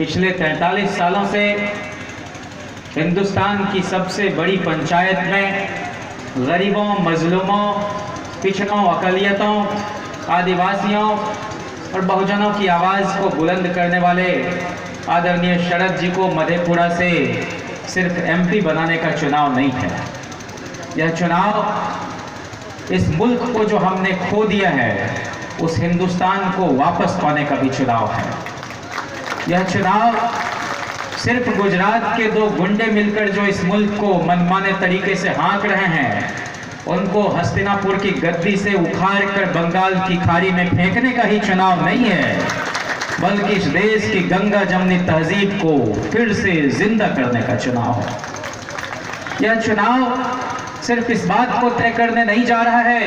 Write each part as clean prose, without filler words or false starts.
पिछले 43 सालों से हिंदुस्तान की सबसे बड़ी पंचायत में गरीबों, मजलूमों, पिछड़ों, अकलियतों, आदिवासियों और बहुजनों की आवाज़ को बुलंद करने वाले आदरणीय शरद जी को मधेपुरा से सिर्फ एमपी बनाने का चुनाव नहीं है। यह चुनाव इस मुल्क को जो हमने खो दिया है उस हिंदुस्तान को वापस पाने का भी चुनाव है। यह चुनाव सिर्फ गुजरात के दो गुंडे मिलकर जो इस मुल्क को मनमाने तरीके से हाँक रहे हैं, उनको हस्तिनापुर की गद्दी से उखाड़ कर बंगाल की खाड़ी में फेंकने का ही चुनाव नहीं है, बल्कि इस देश की गंगा जमनी तहजीब को फिर से जिंदा करने का चुनाव है। यह चुनाव सिर्फ इस बात को तय करने नहीं जा रहा है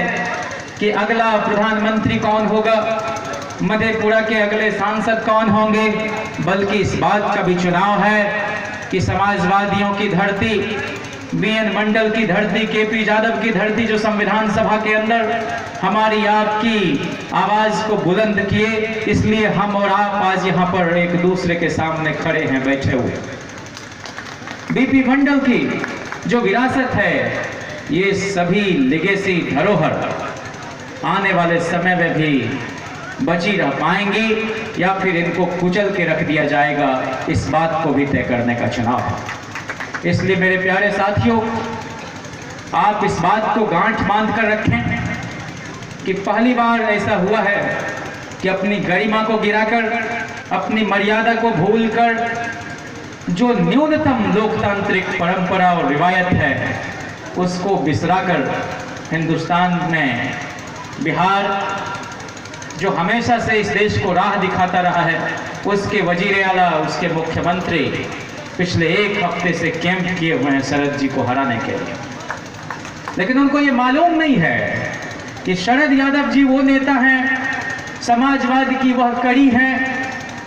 कि अगला प्रधानमंत्री कौन होगा, मधेपुरा के अगले सांसद कौन होंगे, बल्कि इस बात का भी चुनाव है कि समाजवादियों की धरती, बीएन मंडल की धरती, केपी यादव की धरती जो संविधान सभा के अंदर हमारी आपकी आवाज को बुलंद किए, इसलिए हम और आप आज यहाँ पर एक दूसरे के सामने खड़े हैं, बैठे हुए। बीपी मंडल की जो विरासत है, ये सभी लिगेसी धरोहर आने वाले समय में भी बची रह पाएंगी या फिर इनको कुचल के रख दिया जाएगा, इस बात को भी तय करने का चुनाव है। इसलिए मेरे प्यारे साथियों, आप इस बात को गांठ बांध कर रखें कि पहली बार ऐसा हुआ है कि अपनी गरिमा को गिराकर, अपनी मर्यादा को भूलकर जो न्यूनतम लोकतांत्रिक परंपरा और रिवायत है उसको बिसराकर हिंदुस्तान में बिहार जो हमेशा से इस देश को राह दिखाता रहा है, उसके वजीर आला, उसके मुख्यमंत्री पिछले एक हफ्ते से कैंप किए हुए हैं शरद जी को हराने के लिए। लेकिन उनको ये मालूम नहीं है कि शरद यादव जी वो नेता हैं, समाजवाद की वह कड़ी हैं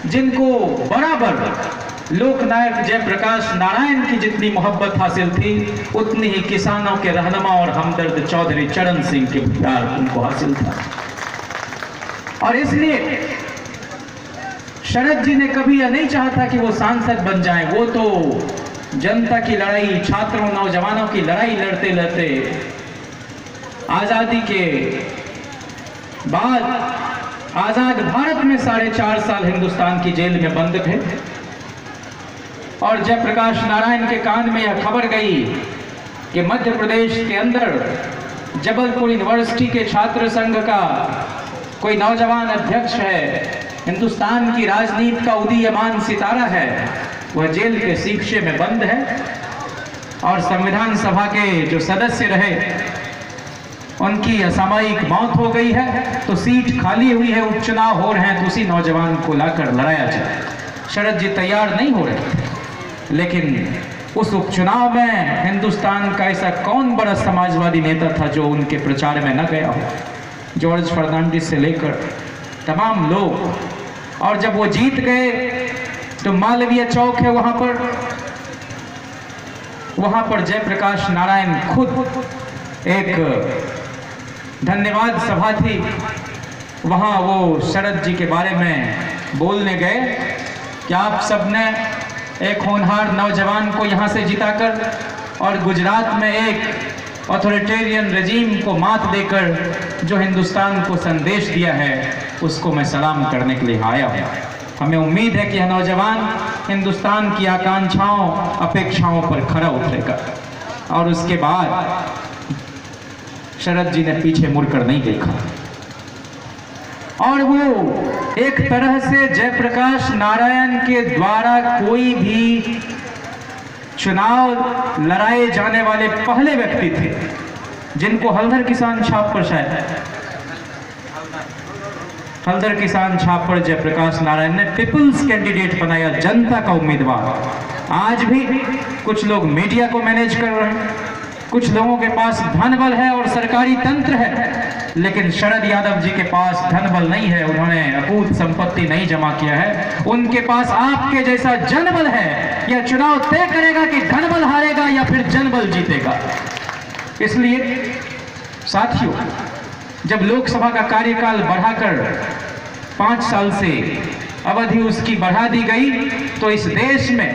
जिनको बराबर लोकनायक जयप्रकाश नारायण की जितनी मोहब्बत हासिल थी, उतनी ही किसानों के रहनुमा और हमदर्द चौधरी चरण सिंह के प्यार उनको हासिल था। और इसलिए शरद जी ने कभी यह नहीं चाहा था कि वो सांसद बन जाएं। वो तो जनता की लड़ाई, छात्रों, नौजवानों की लड़ाई लड़ते लड़ते आजादी के बाद आजाद भारत में 4.5 साल हिंदुस्तान की जेल में बंद थे। और जयप्रकाश नारायण के कान में यह खबर गई कि मध्य प्रदेश के अंदर जबलपुर यूनिवर्सिटी के छात्र संघ का कोई नौजवान अध्यक्ष है, हिंदुस्तान की राजनीति का उदीयमान सितारा है, वह जेल के शीशे में बंद है। और संविधान सभा के जो सदस्य रहे उनकी असामयिक मौत हो गई है, तो सीट खाली हुई है, उपचुनाव हो रहे हैं, तो उसी नौजवान को लाकर लड़ाया जाए। शरद जी तैयार नहीं हो रहे थे, लेकिन उस उपचुनाव में हिंदुस्तान का ऐसा कौन बड़ा समाजवादी नेता था जो उनके प्रचार में न गया हो। जॉर्ज फर्नांडिस से लेकर तमाम लोग। और जब वो जीत गए तो मालवीय चौक है, वहां पर जयप्रकाश नारायण खुद एक धन्यवाद सभा थी, वहां वो शरद जी के बारे में बोलने गए कि आप सबने एक होनहार नौजवान को यहां से जिताकर और गुजरात में एक ऑथोरिटेरियन रजीम को मात देकर जो हिंदुस्तान को संदेश दिया है, उसको मैं सलाम करने के लिए आया हूं। हमें उम्मीद है कि यह नौजवान हिंदुस्तान की आकांक्षाओं, अपेक्षाओं पर खरा उतरेगा। और उसके बाद शरद जी ने पीछे मुड़कर नहीं देखा और वो एक तरह से जयप्रकाश नारायण के द्वारा कोई भी चुनाव लड़ाए जाने वाले पहले व्यक्ति थे जिनको हल्दर किसान छाप पर हल्दर किसान छाप पर जयप्रकाश नारायण ने पीपल्स कैंडिडेट बनाया, जनता का उम्मीदवार। आज भी कुछ लोग मीडिया को मैनेज कर रहे हैं, कुछ लोगों के पास धन बल है और सरकारी तंत्र है, लेकिन शरद यादव जी के पास धन बल नहीं है, उन्होंने अकूत संपत्ति नहीं जमा किया है। उनके पास आपके जैसा जनबल है। यह चुनाव तय करेगा कि धन बल हारेगा या फिर जनबल जीतेगा। इसलिए साथियों, जब लोकसभा का कार्यकाल बढ़ाकर 5 साल से अवधि उसकी बढ़ा दी गई तो इस देश में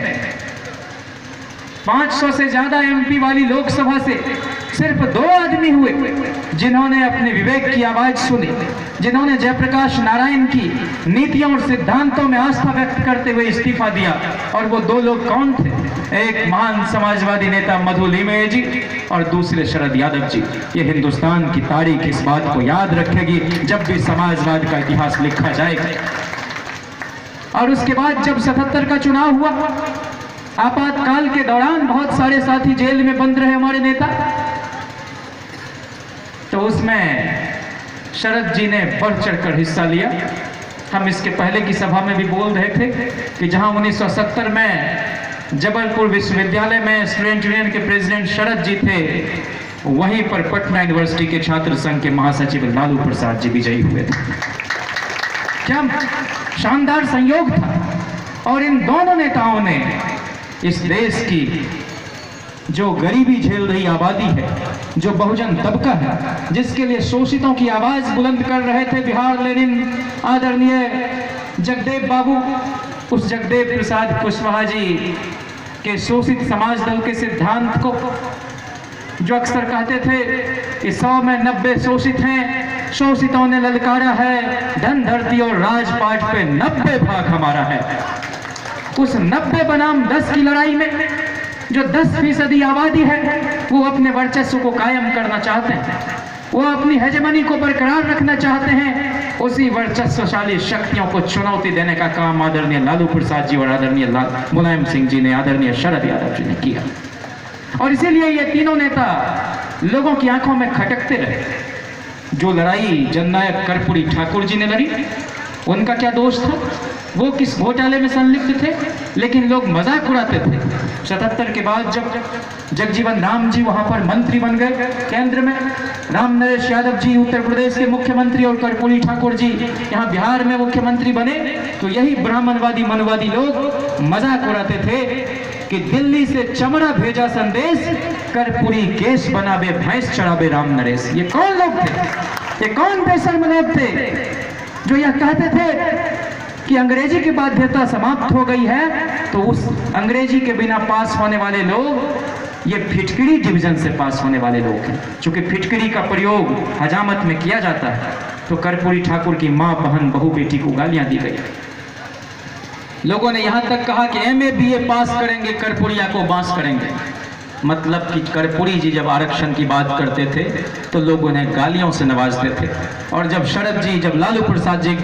500 से ज्यादा एमपी वाली लोकसभा से सिर्फ 2 आदमी हुए जिन्होंने अपने विवेक की आवाज सुनी, जिन्होंने जयप्रकाश नारायण की नीतियों और सिद्धांतों में आस्था व्यक्त करते हुए इस्तीफा दिया। और वो 2 लोग कौन थे? एक महान समाजवादी नेता मधु लिमये जी और दूसरे शरद यादव जी। ये हिंदुस्तान की तारीख इस बात को याद रखेगी जब भी समाजवाद का इतिहास लिखा जाएगा। और उसके बाद जब 77 का चुनाव हुआ, आपातकाल के दौरान बहुत सारे साथी जेल में बंद रहे हमारे नेता, तो उसमें शरद जी ने बढ़ चढ़कर हिस्सा लिया। हम इसके पहले की सभा में भी बोल रहे थे कि जहां 1970 में जबलपुर विश्वविद्यालय में स्टूडेंट यूनियन के प्रेसिडेंट शरद जी थे, वहीं पर पटना यूनिवर्सिटी के छात्र संघ के महासचिव लालू प्रसाद जी विजयी हुए थे। क्या शानदार संयोग था। और इन दोनों नेताओं ने इस देश की जो गरीबी झेल रही आबादी है, जो बहुजन तबका है, जिसके लिए शोषितों की आवाज बुलंद कर रहे थे बिहार लेनिन आदरणीय जगदेव बाबू, उस जगदेव प्रसाद कुशवाहा जी के शोषित समाज दल के सिद्धांत को, जो अक्सर कहते थे कि 100 में 90 शोषित हैं, शोषितों ने ललकारा है, धन धरती और राजपाट पे 90 भाग हमारा है। उस 90 बनाम 10 की लड़ाई में जो 10% आबादी है वो अपने वर्चस्व को कायम करना चाहते हैं, वो अपनी हेजेमनी को बरकरार रखना चाहते हैं। उसी वर्चस्वशाली शक्तियों को चुनौती देने का काम आदरणीय लालू प्रसाद जी और आदरणीय मुलायम सिंह जी ने, आदरणीय शरद यादव जी ने किया। और इसीलिए ये तीनों नेता लोगों की आंखों में खटकते रहे। जो लड़ाई जननायक कर्पूरी ठाकुर जी ने लड़ी, उनका क्या दोष था? वो किस घोटाले में संलिप्त थे? लेकिन लोग मजाक उड़ाते थे। 77 के बाद जब जगजीवन राम जी वहां पर मंत्री बन गए केंद्र में, राम नरेश यादव जी उत्तर प्रदेश के मुख्यमंत्री और कर्पूरी ठाकुर जी यहाँ बिहार में मुख्यमंत्री बने, तो यही ब्राह्मणवादी मनवादी लोग मजाक उड़ाते थे कि दिल्ली से चमड़ा भेजा संदेश, कर्पूरी केस बनाबे भैंस चढ़ाबे राम नरेश। ये कौन लोग थे? ये कौन बेशर्म लोग थे जो यह कहते थे कि अंग्रेजी की बाध्यता समाप्त हो गई है? तो उस अंग्रेजी के बिना पास होने वाले लोग ये फिटकरी डिवीजन से पास होने वाले लोग हैं। चूंकि फिटकरी का प्रयोग हजामत में किया जाता है, तो कर्पूरी ठाकुर की मां, बहन, बहू, बेटी को गालियां दी गई। लोगों ने यहां तक कहा कि MA BA पास करेंगे, कर्पूरिया को बांस करेंगे। मतलब कि कर्पूरी जी जब आरक्षण की बात करते थे तो लोग उन्हें गालियों से नवाजते थे, और जब शरद जी, जब लालू प्रसाद जी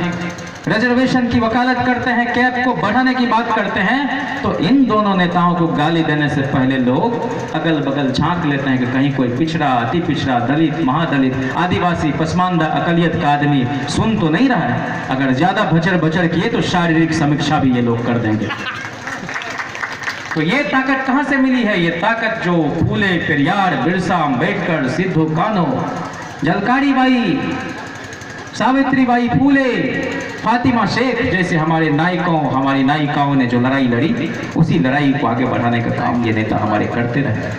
रिजर्वेशन की वकालत करते हैं, कैप को बढ़ाने की बात करते हैं, तो इन दोनों नेताओं को गाली देने से पहले लोग अगल बगल झांक लेते हैं कि कहीं कोई पिछड़ा, अति पिछड़ा, दलित, महादलित, आदिवासी, पसमानदा, अकलियत का आदमी सुन तो नहीं रहा है। अगर ज्यादा भचर भचर किए तो शारीरिक समीक्षा भी ये लोग कर देंगे। तो ये ताकत कहां से मिली है? ये ताकत जो फूले, पेरियार, बिरसा, अम्बेडकर, सिद्धू कान्हू, झलकारी बाई, सावित्री बाई फूले, फातिमा शेख जैसे हमारे नायकों, हमारी नायिकाओं ने जो लड़ाई लड़ी, उसी लड़ाई को आगे बढ़ाने का काम ये नेता हमारे करते रहे।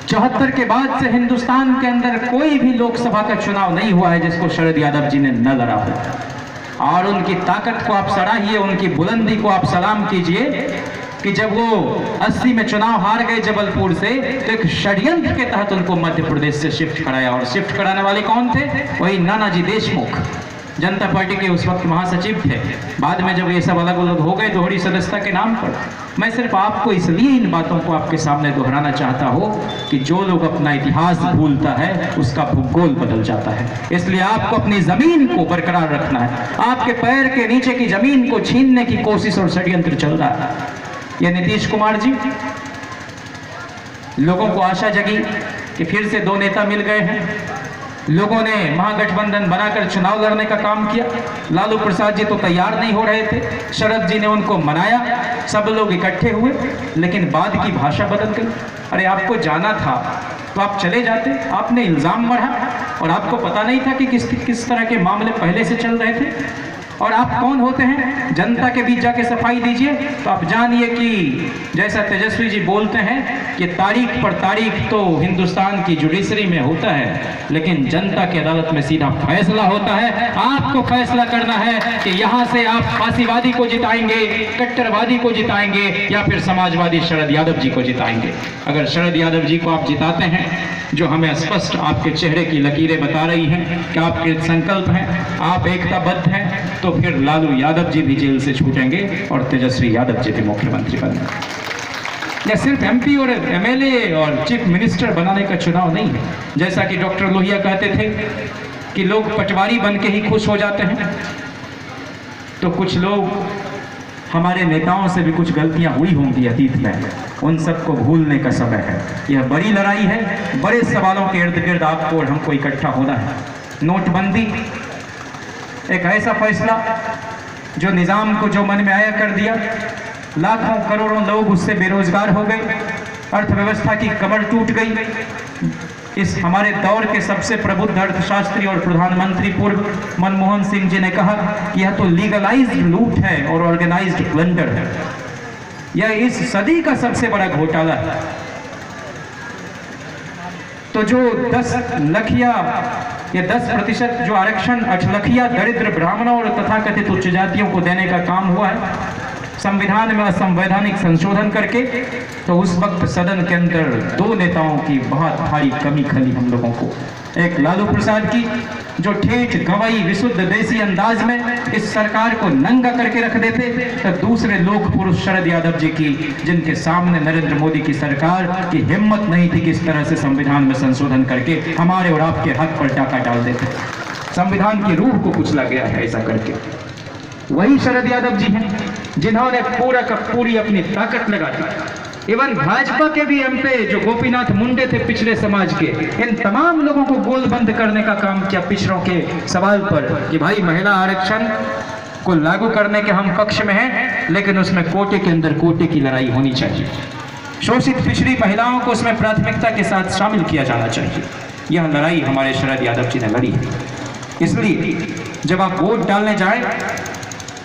74 के बाद से हिंदुस्तान के अंदर कोई भी लोकसभा का चुनाव नहीं हुआ है जिसको शरद यादव जी ने न लड़ा हो। और उनकी ताकत को आप सराहिए, उनकी बुलंदी को आप सलाम कीजिए कि जब वो 80 में चुनाव हार गए जबलपुर से, तो एक षड्यंत्र के तहत उनको मध्य प्रदेश से शिफ्ट कराया। और शिफ्ट कराने वाले कौन थे? वही नानाजी देशमुख, जनता पार्टी के उस वक्त महासचिव थे। बाद में जब ये सब अलग अलग हो गए दोहरी सदस्यता के नाम पर, मैं सिर्फ आपको इसलिए इन बातों को आपके सामने दोहराना चाहता हूँ कि जो लोग अपना इतिहास भूलता है उसका भूगोल बदल जाता है। इसलिए आपको अपनी जमीन को बरकरार रखना है। आपके पैर के नीचे की जमीन को छीनने की कोशिश और षड्यंत्र चल रहा है। ये नीतीश कुमार जी, लोगों को आशा जगी कि फिर से 2 नेता मिल गए हैं। लोगों ने महागठबंधन बनाकर चुनाव लड़ने का काम किया। लालू प्रसाद जी तो तैयार नहीं हो रहे थे, शरद जी ने उनको मनाया, सब लोग इकट्ठे हुए, लेकिन बाद की भाषा बदल गई। अरे आपको जाना था तो आप चले जाते, आपने इल्जाम मढ़ा और आपको पता नहीं था कि किस तरह के मामले पहले से चल रहे थे। और आप कौन होते हैं? जनता के बीच जाके सफाई दीजिए। तो आप जानिए कि जैसा तेजस्वी जी बोलते हैं कि तारीख पर तारीख तो हिंदुस्तान की जुडिशरी में होता है, लेकिन जनता की अदालत में सीधा फैसला होता है। आपको फैसला करना है कि यहाँ से आप फांसीवादी को जिताएंगे, कट्टरवादी को जिताएंगे, या फिर समाजवादी शरद यादव जी को जिताएंगे। अगर शरद यादव जी को आप जिताते हैं, जो हमें स्पष्ट आपके चेहरे की लकीरें बता रही हैं कि आपके संकल्प हैं, आप एकताबद्ध हैं, तो फिर लालू यादव जी भी जेल से छूटेंगे और तेजस्वी यादव जी भी मुख्यमंत्री बनेंगे। यह सिर्फ एमपी और एमएलए और चीफ मिनिस्टर बनाने का चुनाव नहीं है। जैसा कि डॉक्टर लोहिया कहते थे कि लोग पटवारी बन के ही खुश हो जाते हैं, तो कुछ लोग, हमारे नेताओं से भी कुछ गलतियां हुई होंगी अतीत में, उन सबको भूलने का समय है। यह बड़ी लड़ाई है, बड़े सवालों के इर्द गिर्द आपको और हमको इकट्ठा होना है। नोटबंदी एक ऐसा फैसला जो निज़ाम को जो मन में आया कर दिया, लाखों करोड़ों लोग उससे बेरोजगार हो गए, अर्थव्यवस्था की कमर टूट गई। इस हमारे दौर के सबसे प्रबुद्ध अर्थशास्त्री और प्रधानमंत्री पूर्व मनमोहन सिंह जी ने कहा कि यह तो लीगलाइज्ड लूट है और ऑर्गेनाइज्ड प्लंडर है, यह इस सदी का सबसे बड़ा घोटाला है। तो जो 10 लखिया या 10% जो आरक्षण अठलखिया दरिद्र ब्राह्मणों और तथाकथित उच्च जातियों को देने का काम हुआ है संविधान में असंवैधानिक संशोधन करके, तो उस वक्त सदन के अंदर 2 नेताओं की बहुत भारी कमी खली हम लोगों को। एक लालू प्रसाद की, जो ठेठ गवाई विशुद्ध देसी अंदाज में इस सरकार को नंगा करके रख देते, तो दूसरे लोक पुरुष शरद यादव जी की, जिनके सामने नरेंद्र मोदी की सरकार की हिम्मत नहीं थी कि इस तरह से संविधान में संशोधन करके हमारे और आपके हक पर डाका डाल देते। संविधान की रूह को कुचला गया है ऐसा करके। वही शरद यादव जी हैं जिन्होंने पूरा का पूरी अपनी ताकत लगा दी। इवन भाजपा के भी एमपी जो गोपीनाथ मुंडे थे पिछड़े समाज के, इन तमाम लोगों को गोलबंद करने का काम किया पिछड़ों के सवाल पर कि भाई महिला आरक्षण को लागू करने के हम पक्ष में हैं, लेकिन उसमें कोटे के अंदर कोटे की लड़ाई होनी चाहिए। शोषित पिछड़ी महिलाओं को उसमें प्राथमिकता के साथ शामिल किया जाना चाहिए। यह लड़ाई हमारे शरद यादव जी ने लड़ी है। इसलिए जब आप वोट डालने जाएं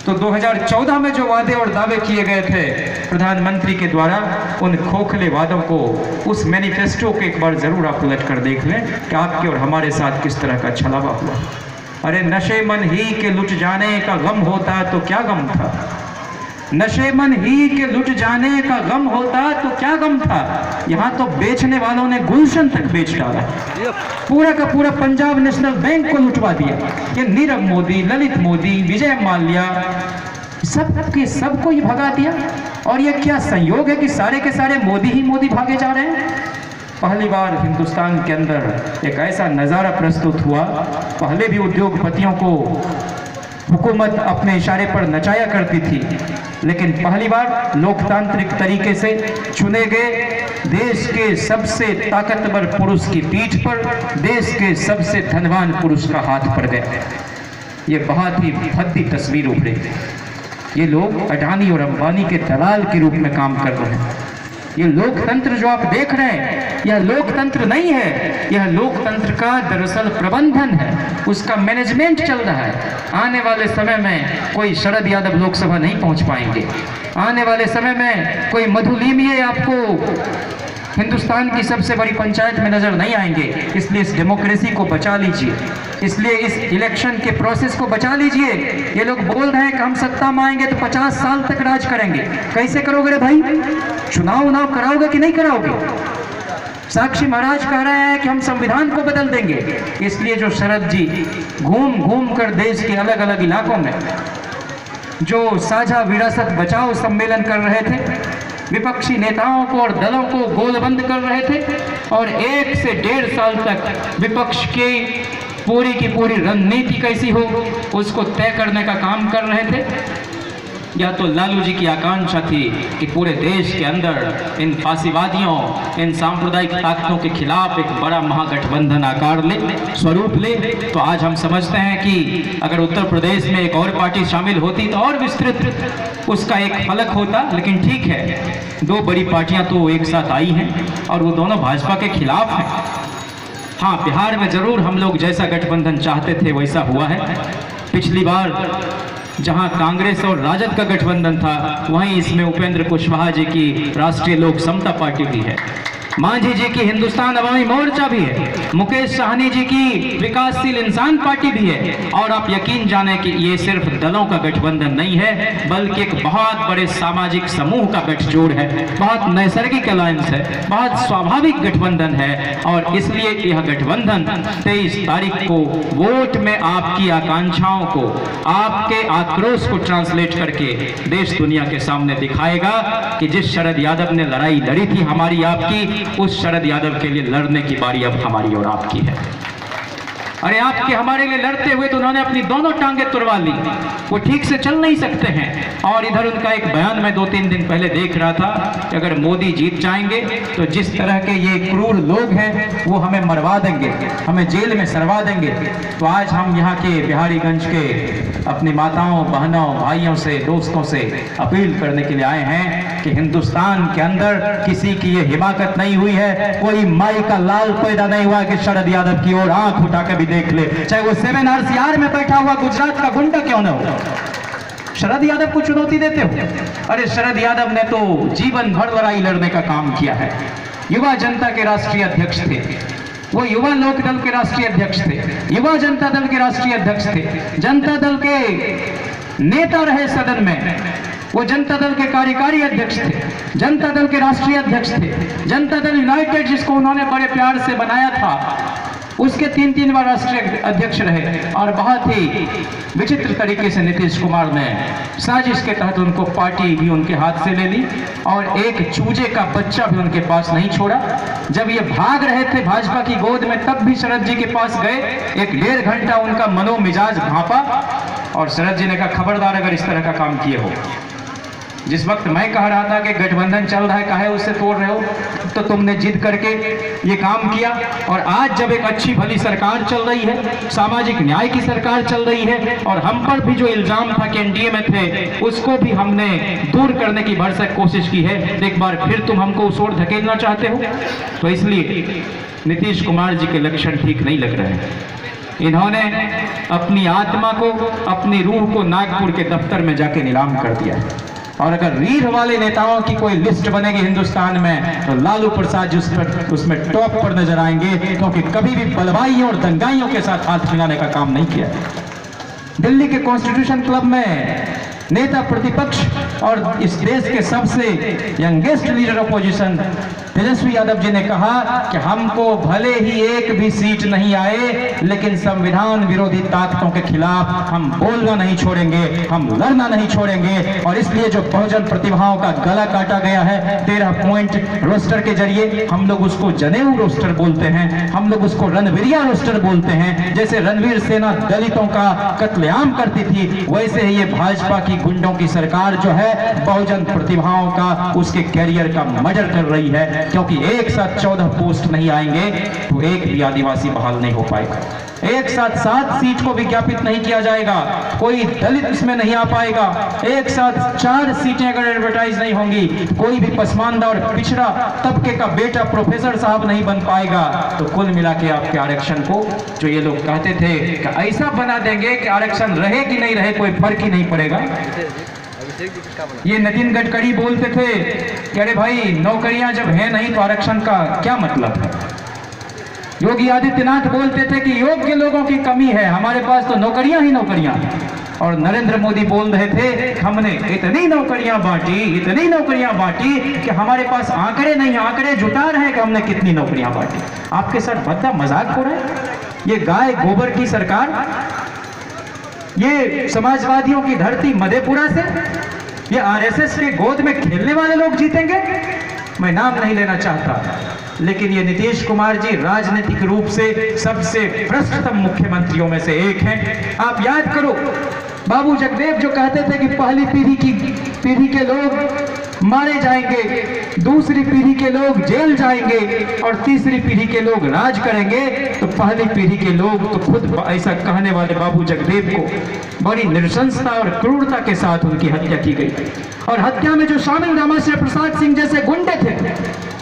तो 2014 में जो वादे और दावे किए गए थे प्रधानमंत्री के द्वारा, उन खोखले वादों को, उस मैनिफेस्टो को एक बार जरूर आप उलट कर देख लें कि आपके और हमारे साथ किस तरह का छलावा हुआ। अरे नशे मन ही के लुट जाने का गम होता तो क्या गम था, नशे मन ही के लुट जाने का गम होता तो क्या गम था। यहाँ तो बेचने वालों ने गुलशन तक बेच डाला, पूरा का पूरा पंजाब नेशनल बैंक को लुटवा दिया। ये नीरव मोदी, ललित मोदी, विजय माल्या, सबको ही भगा दिया। और ये क्या संयोग है कि सारे के सारे मोदी ही मोदी भागे जा रहे हैं। पहली बार हिंदुस्तान के अंदर एक ऐसा नज़ारा प्रस्तुत हुआ। पहले भी उद्योगपतियों को हुकूमत अपने इशारे पर नचाया करती थी, लेकिन पहली बार लोकतांत्रिक तरीके से चुने गए देश के सबसे ताकतवर पुरुष की पीठ पर देश के सबसे धनवान पुरुष का हाथ पड़ गया। ये बहुत ही भद्दी तस्वीर उभरी। ये लोग अडानी और अंबानी के दलाल के रूप में काम कर रहे हैं। ये लोकतंत्र जो आप देख रहे हैं, यह लोकतंत्र नहीं है, यह लोकतंत्र का दरअसल प्रबंधन है, उसका मैनेजमेंट चल रहा है। आने वाले समय में कोई शरद यादव लोकसभा नहीं पहुंच पाएंगे। आने वाले समय में कोई मधुलिमिये आपको हिंदुस्तान की सबसे बड़ी पंचायत में नजर नहीं आएंगे। इसलिए इस डेमोक्रेसी को बचा लीजिए, इसलिए इस इलेक्शन के प्रोसेस को बचा लीजिए। ये लोग बोल रहे हैं कि हम सत्ता में आएंगे तो 50 साल तक राज करेंगे। कैसे करोगे रे भाई? चुनाव कराओगे कि नहीं कराओगे? साक्षी महाराज कह रहे हैं कि हम संविधान को बदल देंगे। इसलिए जो शरद जी घूम घूम कर देश के अलग अलग इलाकों में जो साझा विरासत बचाओ सम्मेलन कर रहे थे, विपक्षी नेताओं को और दलों को गोलबंद कर रहे थे, और 1 से 1.5 साल तक विपक्ष की पूरी रणनीति कैसी हो उसको तय करने का काम कर रहे थे। या तो लालू जी की आकांक्षा थी कि पूरे देश के अंदर इन फांसीवादियों, इन सांप्रदायिक ताकतों के खिलाफ एक बड़ा महागठबंधन आकार ले, स्वरूप ले। तो आज हम समझते हैं कि अगर उत्तर प्रदेश में एक और पार्टी शामिल होती तो और विस्तृत उसका एक फलक होता। लेकिन ठीक है, 2 बड़ी पार्टियां तो एक साथ आई हैं और वो दोनों भाजपा के खिलाफ हैं। हाँ, बिहार में जरूर हम लोग जैसा गठबंधन चाहते थे वैसा हुआ है। पिछली बार जहां कांग्रेस और राजद का गठबंधन था, वहीं इसमें उपेंद्र कुशवाहा जी की राष्ट्रीय लोक समता पार्टी भी है, मांझी जी की हिंदुस्तान अवामी मोर्चा भी है, मुकेश साहनी जी की विकासशील इंसान पार्टी भी है। और आप यकीन जाने कि ये सिर्फ दलों का गठबंधन नहीं है, बल्कि एक बहुत बड़े सामाजिक समूह का गठजोड़ है, बहुत नैसर्गिक अलायंस है, बहुत स्वाभाविक गठबंधन है। और इसलिए यह गठबंधन 23 तारीख को वोट में आपकी आकांक्षाओं को, आपके आक्रोश को ट्रांसलेट करके देश दुनिया के सामने दिखाएगा कि जिस शरद यादव ने लड़ाई लड़ी थी हमारी आपकी, उस शरद यादव के लिए लड़ने की बारी अब हमारी और आपकी है। अरे आपके हमारे लिए लड़ते हुए तो उन्होंने अपनी दोनों टांगें तुड़वा ली, वो ठीक से चल नहीं सकते हैं। और इधर उनका एक बयान मैं 2-3 दिन पहले देख रहा था कि अगर मोदी जीत जाएंगे तो जिस तरह के ये क्रूर लोग हैं वो हमें मरवा देंगे, हमें जेल में सरवा देंगे। तो आज हम यहाँ के बिहारीगंज के अपनी माताओं, बहनों, भाइयों से, दोस्तों से अपील करने के लिए आए हैं कि हिंदुस्तान के अंदर किसी की ये हिमाकत नहीं हुई है, कोई माई का लाल पैदा नहीं हुआ कि शरद यादव की ओर आंख उठा के भी देख ले, चाहे वो 7 RCR में बैठा हुआ गुजरात का गुंडा क्यों न हो। शरद यादव को चुनौती देते हो? अरे शरद यादव ने तो जीवन भर लड़ाई लड़ने का काम किया है। युवा जनता के राष्ट्रीय अध्यक्ष थे, वो युवा लोक दल के राष्ट्रीय अध्यक्ष थे, युवा जनता दल के राष्ट्रीय अध्यक्ष थे, जनता दल के नेता रहे सदन में, वो जनता दल के कार्यकारी अध्यक्ष थे, जनता दल के राष्ट्रीय अध्यक्ष थे, जनता दल यूनाइटेड जिसको उन्होंने बड़े प्यार से बनाया था उसके 3 बार राष्ट्रीय अध्यक्ष रहे। और बहुत ही विचित्र तरीके से नीतीश कुमार ने साजिश के तहत उनको पार्टी भी उनके हाथ से ले ली और एक चूजे का बच्चा भी उनके पास नहीं छोड़ा। जब ये भाग रहे थे भाजपा की गोद में तब भी शरद जी के पास गए, 1-1.5 घंटा उनका मनोमिजाज भांपा और शरद जी ने कहा खबरदार अगर इस तरह का काम किए हो। जिस वक्त मैं कह रहा था कि गठबंधन चल रहा है, काहे उससे तोड़ रहे हो, तो तुमने जिद करके ये काम किया। और आज जब एक अच्छी भली सरकार चल रही है, सामाजिक न्याय की सरकार चल रही है, और हम पर भी जो इल्जाम था कि एनडीए में थे उसको भी हमने दूर करने की भरसक कोशिश की है, एक बार फिर तुम हमको उस ओर धकेलना चाहते हो। तो इसलिए नीतीश कुमार जी के लक्षण ठीक नहीं लग रहे हैं। इन्होंने अपनी आत्मा को, अपनी रूह को नागपुर के दफ्तर में जाके नीलाम कर दिया है। और अगर रीढ़ वाले नेताओं की कोई लिस्ट बनेगी हिंदुस्तान में तो लालू प्रसाद जी उसमें टॉप पर नजर आएंगे, क्योंकि कभी भी बलवाइयों और दंगाइयों के साथ हाथ मिलाने का काम नहीं किया। दिल्ली के कॉन्स्टिट्यूशन क्लब में नेता प्रतिपक्ष और इस देश के सबसे youngest leader opposition Tejashwi Yadav ji ने कहा कि हमको भले ही एक भी सीट नहीं आए, लेकिन संविधान विरोधी ताकतों के खिलाफ हम बोलना नहीं छोड़ेंगे, हम लड़ना नहीं छोड़ेंगे। और इसलिए जो बहुजन प्रतिभाओं का गला काटा गया है 13 पॉइंट रोस्टर के जरिए, हम लोग उसको जनेऊ रोस्टर बोलते हैं, हम लोग उसको रणवीरिया रोस्टर बोलते हैं। जैसे रणवीर सेना दलितों का कत्लेआम करती थी, वैसे ही ये भाजपा की गुंडों की सरकार जो है बहुजन प्रतिभाओं का, उसके कैरियर का मर्डर कर रही है। क्योंकि एक साथ 14 पोस्ट नहीं आएंगे तो एक भी आदिवासी बहाल नहीं हो पाएगा, एक साथ 7 सीट को विज्ञापित नहीं किया जाएगा, कोई दलित इसमें नहीं आ पाएगा, एक साथ 4 सीटें अगर एडवर्टाइज नहीं होंगी, कोई भी पसमानदा और पिछड़ा तबके का बेटा प्रोफेसर साहब नहीं बन पाएगा। तो कुल मिला के आपके आरक्षण को, जो ये लोग कहते थे कि ऐसा बना देंगे कि आरक्षण रहे कि नहीं रहे कोई फर्क ही नहीं पड़ेगा। ये नितिन गडकरी बोलते थे कि अरे भाई नौकरियां जब है नहीं तो आरक्षण का क्या मतलब है। योगी आदित्यनाथ बोलते थे कि योग्य लोगों की कमी है, हमारे पास तो नौकरियां ही नौकरियां हैं। और नरेंद्र मोदी बोल रहे थे हमने इतनी नौकरियां बांटी, इतनी नौकरियां बांटी कि हमारे पास आंकड़े नहीं, आंकड़े जुटा रहे कि हमने कितनी नौकरियां बांटी। आपके साथ भद्दा मजाक हो रहा है। ये गाय गोबर की सरकार, ये समाजवादियों की धरती मधेपुरा से, ये आरएसएस के गोद में खेलने वाले लोग जीतेंगे। मैं नाम नहीं लेना चाहता, लेकिन ये नीतीश कुमार जी राजनीतिक रूप से सबसे भ्रष्टतम मुख्यमंत्रियों में से एक हैं। आप याद करो बाबू जगदेव जो कहते थे कि पहली पीढ़ी के लोग मारे जाएंगे, दूसरी पीढ़ी के लोग जेल जाएंगे और तीसरी पीढ़ी के लोग राज करेंगे। तो पहली पीढ़ी के लोग तो खुद ऐसा कहने वाले बाबू जगदेव को बड़ी नृशंसता और क्रूरता के साथ उनकी हत्या की गई। और हत्या में जो शामिल रामाश्रय प्रसाद सिंह जैसे गुंडे थे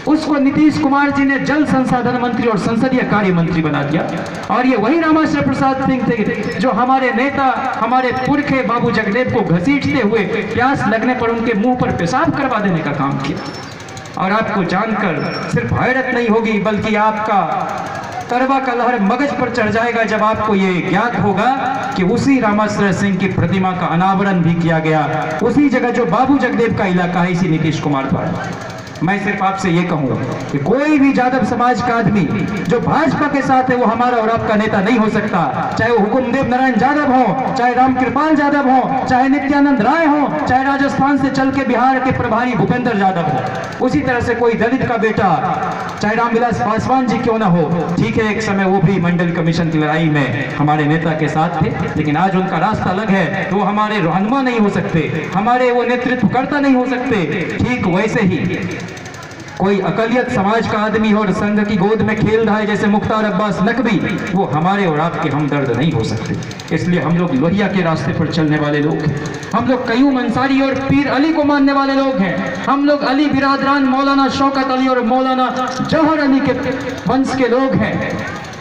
उसको नीतीश कुमार जी ने जल संसाधन मंत्री और संसदीय कार्य मंत्री बना दिया। और ये वही रामाश्रय प्रसाद सिंह थे जो हमारे नेता, हमारे पुरखे बाबू जगदेव को घसीटते हुए प्यास लगने पर उनके मुंह पर पेशाब करवा देने का काम किया। और आपको जानकर सिर्फ हैरत नहीं होगी बल्कि आपका करवा का लहर मगज पर चढ़ जाएगा जब आपको ये ज्ञात होगा कि उसी रामाश्रय सिंह की प्रतिमा का अनावरण भी किया गया उसी जगह जो बाबू जगदेव का इलाका है, इसी नीतीश कुमार द्वारा। मैं सिर्फ आपसे ये कहूंगा कि कोई भी यादव समाज का आदमी जो भाजपा के साथ है वो हमारा और आपका नेता नहीं हो सकता, चाहे वो हुकुमदेव नारायण यादव हो, चाहे रामकृपाल यादव हो, चाहे नित्यानंद राय हो, चाहे राजस्थान से चल के बिहार के प्रभारी भूपेंद्र यादव हो। उसी तरह से कोई दलित का बेटा चाहे रामविलास पासवान जी क्यों ना हो। ठीक है, एक समय वो भी मंडल कमीशन की लड़ाई में हमारे नेता के साथ थे, लेकिन आज उनका रास्ता अलग है, तो वो हमारे रहनुमा नहीं हो सकते, हमारे वो नेतृत्वकर्ता नहीं हो सकते। ठीक वैसे ही कोई अकलियत समाज का आदमी और संघ की गोद में खेल रहा है जैसे मुख्तार अब्बास नकवी, वो हमारे और आपके हमदर्द नहीं हो सकते। इसलिए हम लोग लोहिया के रास्ते पर चलने वाले लोग हैं, हम लोग कयूम अंसारी और पीर अली को मानने वाले लोग हैं, हम लोग अली बिरादरान मौलाना शौकत अली और मौलाना जौहर अली के वंश के लोग हैं।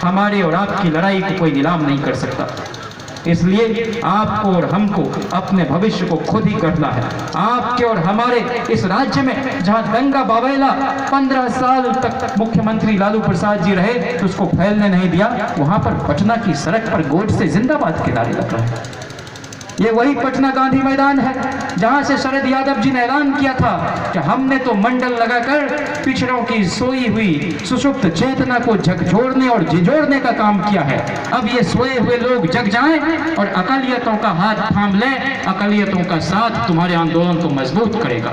हमारे और आपकी लड़ाई को कोई नीलाम नहीं कर सकता। इसलिए आपको और हमको अपने भविष्य को खुद ही करना है। आपके और हमारे इस राज्य में जहां दंगा बावैला 15 साल तक मुख्यमंत्री लालू प्रसाद जी रहे तो उसको फैलने नहीं दिया, वहां पर पटना की सड़क पर गोड से जिंदाबाद के नारे लग रहे हैं। ये वही पटना गांधी मैदान है जहां से शरद यादव जी ने ऐलान किया था कि हमने तो मंडल लगाकर पिछड़ों की सोई हुई सुषुप्त चेतना को झकझोरने और झिझोरने का काम किया है। अब ये सोए हुए लोग जग जाएं और अकलियतों का हाथ थाम लें। अकलियतों का साथ तुम्हारे आंदोलन को मजबूत करेगा।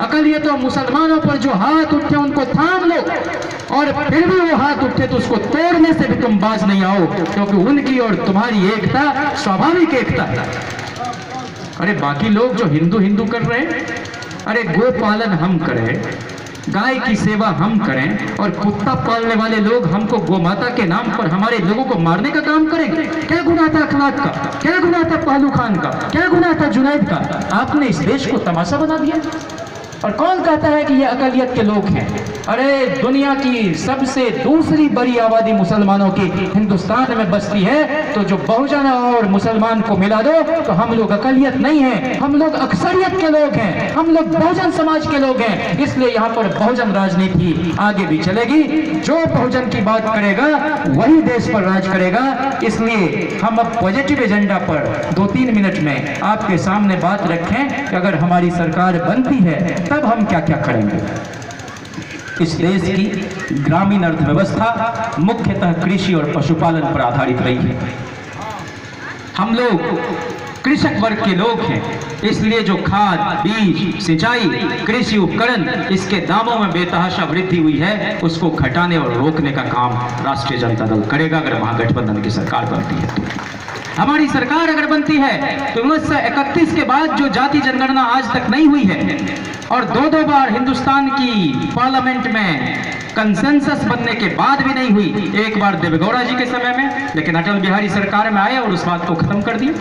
अकलियतों मुसलमानों पर जो हाथ उठे उनको थाम लो, और फिर भी वो हाथ उठे तो उसको तोड़ने से भी तुम बाज नहीं आओ, क्योंकि उनकी और तुम्हारी एकता स्वाभाविक एकता है। अरे बाकी लोग जो हिंदू हिंदू कर रहे हैं, अरे गो पालन हम करें, गाय की सेवा हम करें, और कुत्ता पालने वाले लोग हमको गोमाता के नाम पर हमारे लोगों को मारने का काम करेंगे। क्या गुनाह था अखलाक का, क्या गुनाह था पहलू खान का, क्या गुनाह था जुनैद का? आपने इस देश को तमाशा बना दिया। और कौन कहता है कि ये अकलियत के लोग हैं? अरे दुनिया की सबसे दूसरी बड़ी आबादी मुसलमानों की हिंदुस्तान में बसती है, तो जो बहुजन और मुसलमान को मिला दो तो हम लोग अकलियत नहीं हैं, हम लोग अक्सरियत के लोग हैं, हम लोग बहुजन समाज के लोग हैं। इसलिए यहाँ पर बहुजन राजनीति आगे भी चलेगी। जो बहुजन की बात करेगा वही देश पर राज करेगा। इसलिए हम अब पॉजिटिव एजेंडा पर 2-3 मिनट में आपके सामने बात रखें कि अगर हमारी सरकार बनती है तब हम क्या क्या करेंगे। इस देश की ग्रामीण अर्थव्यवस्था मुख्यतः कृषि और पशुपालन पर आधारित रही है। हम लोग कृषक वर्ग के लोग हैं, इसलिए जो खाद, बीज, सिंचाई, कृषि उपकरण, इसके दामों में बेतहाशा वृद्धि हुई है, उसको घटाने और रोकने का काम राष्ट्रीय जनता दल करेगा अगर महागठबंधन की सरकार बनती है तो। हमारी सरकार अगर बनती है तो 1931 के बाद जो जाति जनगणना आज तक नहीं हुई है, और 2-2 बार हिंदुस्तान की पार्लियामेंट में कंसेंसस बनने के बाद भी नहीं हुई, एक बार देवेगौड़ा जी के समय में, लेकिन अटल बिहारी सरकार में आए और उस बात को खत्म कर दिया।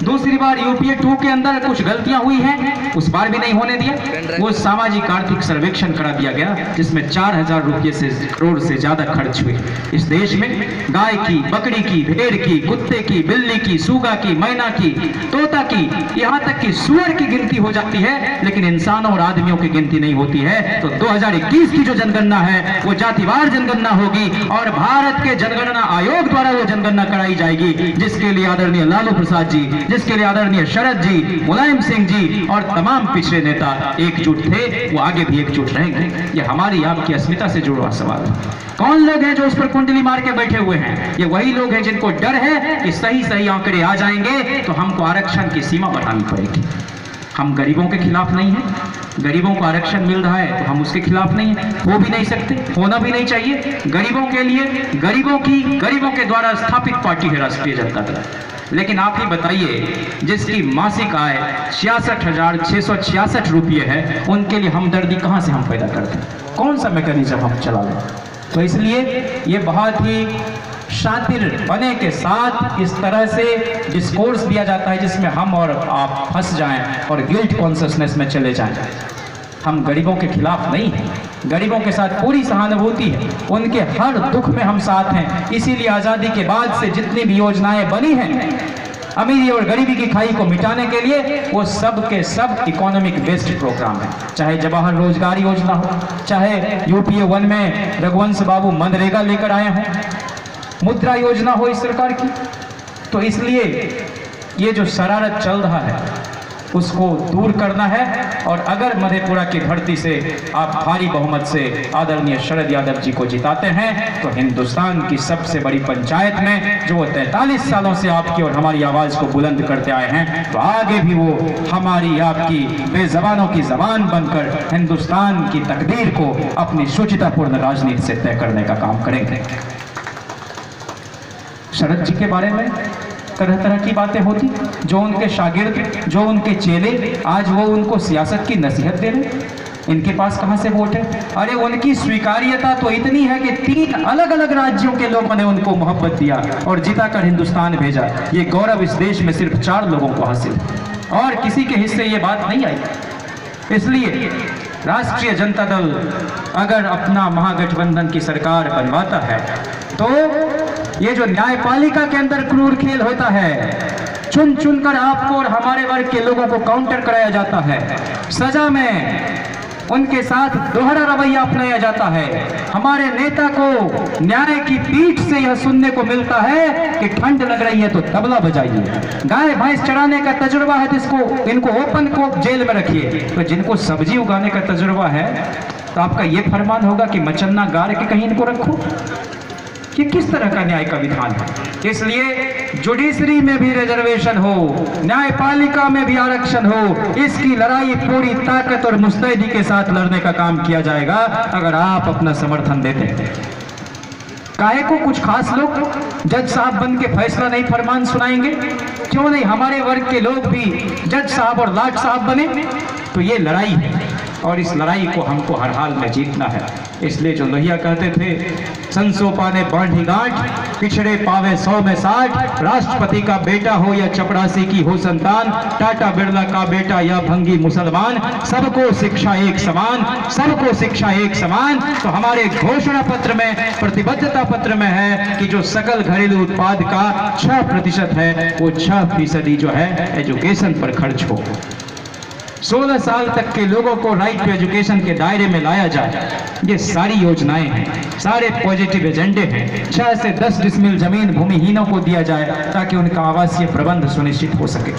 दूसरी बार यूपीए 2 के अंदर कुछ गलतियां हुई हैं, उस बार भी नहीं होने दिया। वो सामाजिक आर्थिक सर्वेक्षण करा दिया गया जिसमें 4000 रुपये से करोड़ से ज्यादा खर्च हुए। इस देश में गाय की, बकरी की, भेड़ की, कुत्ते की, बिल्ली की, सूगा की, मैना की, तोता की, यहाँ तक कि सुअर की गिनती हो जाती है, लेकिन इंसानों और आदमियों की गिनती नहीं होती है। तो 2021 की जो जनगणना है वो जातिवार जनगणना होगी, और भारत के जनगणना आयोग द्वारा वो जनगणना कराई जाएगी, जिसके लिए आदरणीय लालू प्रसाद जी, जिसके लिए आदरणीय शरद जी, मुलायम सिंह जी और तमाम पिछले नेता एकजुट थे, वो आगे भी एकजुट रहेंगे। ये हमारी आपकी अस्मिता से जुड़ा सवाल है। कौन लोग हैं जो उस पर कुंडली मार के बैठे हुए हैं? ये वही लोग हैं जिनको डर है कि सही आंकड़े आ जाएंगे तो हमको आरक्षण की सीमा बढ़ानी पड़ेगी। हम गरीबों के खिलाफ नहीं हैं, गरीबों को आरक्षण मिल रहा है तो हम उसके खिलाफ नहीं हैं, हो भी नहीं सकते, होना भी नहीं चाहिए। गरीबों के लिए, गरीबों के द्वारा स्थापित पार्टी है राष्ट्रीय जनता दल। लेकिन आप ही बताइए, जिसकी मासिक आय 66,666 रुपये है, उनके लिए हमदर्दी कहाँ से हम पैदा करते हैं? कौन सा मैकेनिज्म हम चला लें? तो इसलिए ये बहुत ही शातिर बने के साथ इस तरह से डिस्कोर्स दिया जाता है जिसमें हम और आप फंस जाएं और गिल्ट कॉन्शियसनेस में चले जाएं। हम गरीबों के खिलाफ नहीं हैं, गरीबों के साथ पूरी सहानुभूति है, उनके हर दुख में हम साथ हैं। इसीलिए आज़ादी के बाद से जितनी भी योजनाएं बनी हैं अमीरी और गरीबी की खाई को मिटाने के लिए, वो सब के सब इकोनॉमिक बेस्ड प्रोग्राम है। चाहे जवाहर रोजगार योजना हो, चाहे यूपीए 1 में रघुवंश बाबू मनरेगा लेकर आए हों, मुद्रा योजना हो इस सरकार की। तो इसलिए ये जो शरारत चल रहा है उसको दूर करना है। और अगर मधेपुरा की धरती से आप भारी बहुमत से आदरणीय शरद यादव जी को जिताते हैं तो हिंदुस्तान की सबसे बड़ी पंचायत में जो 43 सालों से आपकी और हमारी आवाज को बुलंद करते आए हैं, तो आगे भी वो हमारी आपकी बेजबानों की जबान बनकर हिंदुस्तान की तकदीर को अपनी शुचितापूर्ण राजनीति से तय करने का काम करेंगे। शरद जी के बारे में तरह तरह की बातें होती, जो उनके शागिर्द, जो उनके चेले, आज वो उनको सियासत की नसीहत दे रहे। इनके पास कहां से वोट है? अरे उनकी स्वीकार्यता तो इतनी है कि 3 अलग अलग राज्यों के लोगों ने उनको मोहब्बत दिया और जिताकर हिंदुस्तान भेजा। ये गौरव इस देश में सिर्फ 4 लोगों को हासिल है और किसी के हिस्से ये बात नहीं आई। इसलिए राष्ट्रीय जनता दल अगर अपना महागठबंधन की सरकार बनवाता है तो ये जो न्यायपालिका के अंदर क्रूर खेल होता है, चुन चुन कर आपको और हमारे वर्ग के लोगों को काउंटर कराया जाता है, सजा में उनके साथ दोहरा रवैया अपनाया जाता है, हमारे नेता को न्याय की पीठ से यह सुनने को मिलता है कि ठंड लग रही है तो तबला बजाइए, गाय भैंस चराने का तजुर्बा है तो इनको ओपन को जेल में रखिए। तो जिनको सब्जी उगाने का तजुर्बा है तो आपका यह फरमान होगा कि मचन्ना गाड़ के कहीं इनको रखो। कि किस तरह का न्याय का विधान है? इसलिए जुडिशरी में भी रिजर्वेशन हो, न्यायपालिका में भी आरक्षण हो, इसकी लड़ाई पूरी ताकत और मुस्तैदी के साथ लड़ने का काम किया जाएगा अगर आप अपना समर्थन देते हैं। काहे को कुछ खास लोग जज साहब बन के फैसला नहीं फरमान सुनाएंगे? क्यों नहीं हमारे वर्ग के लोग भी जज साहब और लाट साहब बने? तो ये लड़ाई है और इस लड़ाई को हमको हर हाल में जीतना है। इसलिए जो लोहिया कहते थे, संसो पाने बाढ़ी गांठ, पिछड़े पावे 100 में 60, राष्ट्रपति का बेटा हो या चपरासी की हो संतान, टाटा बिरला का बेटा या भंगी मुसलमान, सबको शिक्षा एक समान, सबको शिक्षा एक समान। तो हमारे घोषणा पत्र में, प्रतिबद्धता पत्र में है कि जो सकल घरेलू उत्पाद का 6% है वो 6% जो है एजुकेशन पर खर्च हो। 16 साल तक के लोगों को राइट टू एजुकेशन के दायरे में लाया जाए। ये सारी योजनाएं हैं, सारे पॉजिटिव एजेंडे हैं। 6 से 10 डिसमिल जमीन भूमिहीनों को दिया जाए ताकि उनका आवासीय प्रबंध सुनिश्चित हो सके।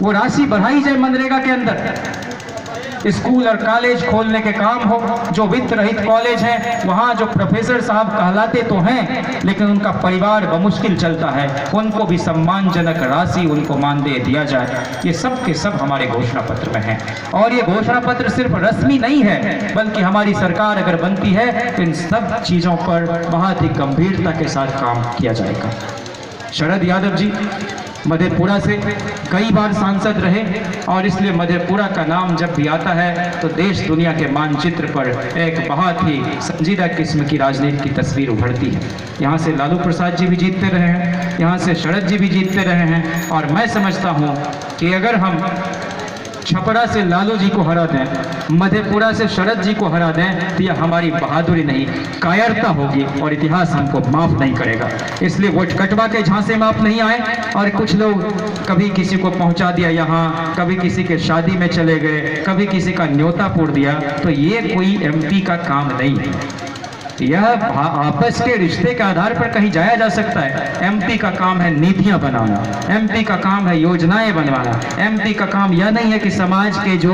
वो राशि बढ़ाई जाए मनरेगा के अंदर। स्कूल और कॉलेज खोलने के काम हो, जो वित्त रहित कॉलेज हैं वहाँ जो प्रोफेसर साहब कहलाते तो हैं लेकिन उनका परिवार बमुश्किल चलता है, उनको भी सम्मानजनक राशि उनको मानदेय दिया जाए। ये सब के सब हमारे घोषणा पत्र में है और ये घोषणा पत्र सिर्फ रस्मी नहीं है बल्कि हमारी सरकार अगर बनती है तो इन सब चीज़ों पर बहुत ही गंभीरता के साथ काम किया जाएगा। शरद यादव जी मधेपुरा से कई बार सांसद रहे और इसलिए मधेपुरा का नाम जब भी आता है तो देश दुनिया के मानचित्र पर एक बहुत ही संजीदा किस्म की राजनीति की तस्वीर उभरती है। यहाँ से लालू प्रसाद जी भी जीतते रहे हैं, यहाँ से शरद जी भी जीतते रहे हैं और मैं समझता हूँ कि अगर हम छपरा से लालू जी को हरा दें, मधेपुरा से शरद जी को हरा दें तो यह हमारी बहादुरी नहीं कायरता होगी और इतिहास हमको माफ नहीं करेगा। इसलिए वोट कटवा के झांसे में आप नहीं आए और कुछ लोग कभी किसी को पहुंचा दिया यहाँ, कभी किसी के शादी में चले गए, कभी किसी का न्योता पोड़ दिया, तो ये कोई एमपी का काम नहीं है। यह आपस के रिश्ते के आधार पर कहीं जाया जा सकता है। एमपी का काम है नीतियां बनाना, एमपी का काम है योजनाएं बनवाना। एमपी का काम यह नहीं है कि समाज के जो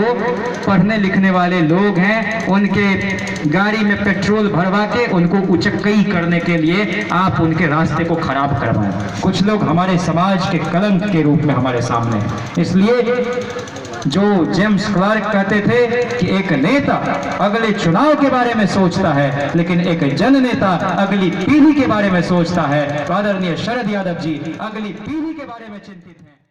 पढ़ने लिखने वाले लोग हैं उनके गाड़ी में पेट्रोल भरवा के उनको उचक्कई करने के लिए आप उनके रास्ते को खराब करवाएं। कुछ लोग हमारे समाज के कलंक के रूप में हमारे सामने हैं। इसलिए जो जेम्स क्लार्क कहते थे कि एक नेता अगले चुनाव के बारे में सोचता है लेकिन एक जननेता अगली पीढ़ी के बारे में सोचता है। तो आदरणीय शरद यादव जी अगली पीढ़ी के बारे में चिंतित हैं।